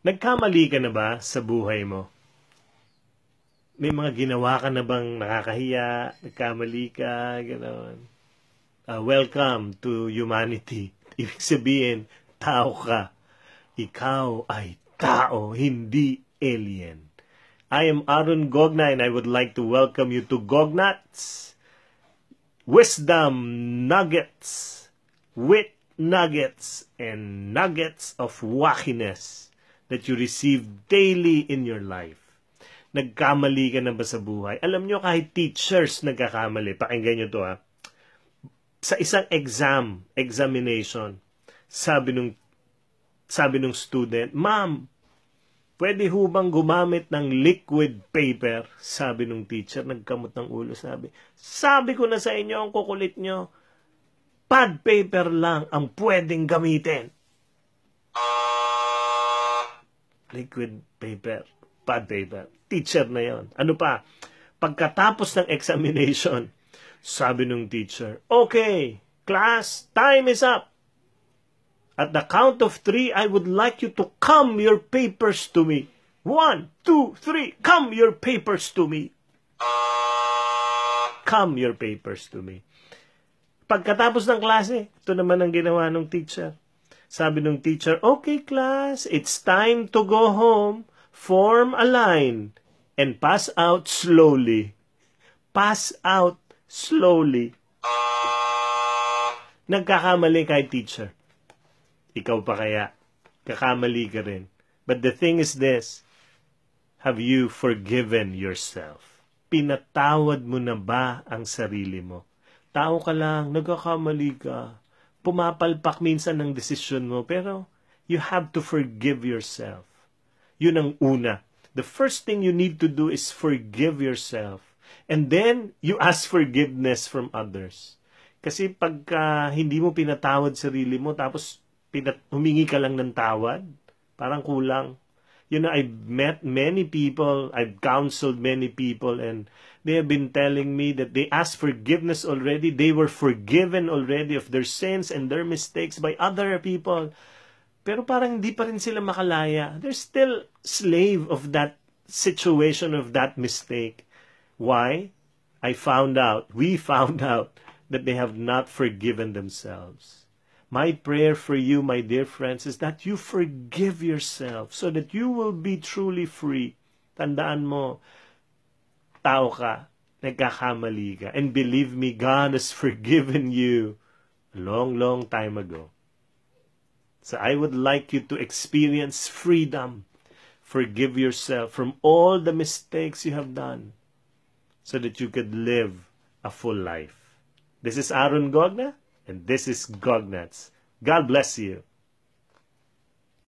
Nagkamali ka na ba sa buhay mo? May mga ginawa ka na bang nakakahiya? Nagkamali ka? Gano'n. Welcome to humanity. Ibig sabihin, tao ka. Ikaw ay tao, hindi alien. I am Aaron Gogna and I would like to welcome you to Gognats Wisdom Nuggets, wit nuggets, and nuggets of wackiness that you receive daily in your life. Nagkamali ka na ba sa buhay? Alam nyo, kahit teachers nagkakamali. Pakinggan nyo to ha. Sa isang examination, sabi nung student, Ma'am, pwede ho bang gumamit ng liquid paper? Sabi nung teacher, nagkamot ng ulo, sabi ko na sa inyo, ang kukulit nyo, pad paper lang ang pwedeng gamitin. Liquid paper, pad paper. Teacher na yon. Ano pa? Pagkatapos ng examination, sabi nung teacher, okay, class, time is up. At the count of 3, I would like you to come your papers to me. 1, 2, 3, come your papers to me. Come your papers to me. Pagkatapos ng klase, ito naman ang ginawa ng teacher. Sabi ng teacher, okay class, it's time to go home. Form a line and pass out slowly. Pass out slowly. Nagkakamali kay teacher. Ikaw pa kaya? Kakamali ka rin. But the thing is this, have you forgiven yourself? Pinatawad mo na ba ang sarili mo? Tao ka lang, nagkakamali ka. Pumapalpak minsan ng desisyon mo, pero you have to forgive yourself. Yun ang una. The first thing you need to do is forgive yourself. And then, you ask forgiveness from others. Kasi pagka hindi mo pinatawad sarili mo, tapos humingi ka lang ng tawad, parang kulang. You know, I've met many people, I've counseled many people, and they have been telling me that they asked forgiveness already. They were forgiven already of their sins and their mistakes by other people. Pero parang hindi pa rin sila makalaya. They're still slave of that situation, of that mistake. Why? We found out that they have not forgiven themselves. My prayer for you, my dear friends, is that you forgive yourself so that you will be truly free. Tandaan mo, tao ka, nagkakamali ka. And believe me, God has forgiven you a long, long time ago. So I would like you to experience freedom. Forgive yourself from all the mistakes you have done so that you could live a full life. This is Aaron Gogna, and this is Gognats. God bless you.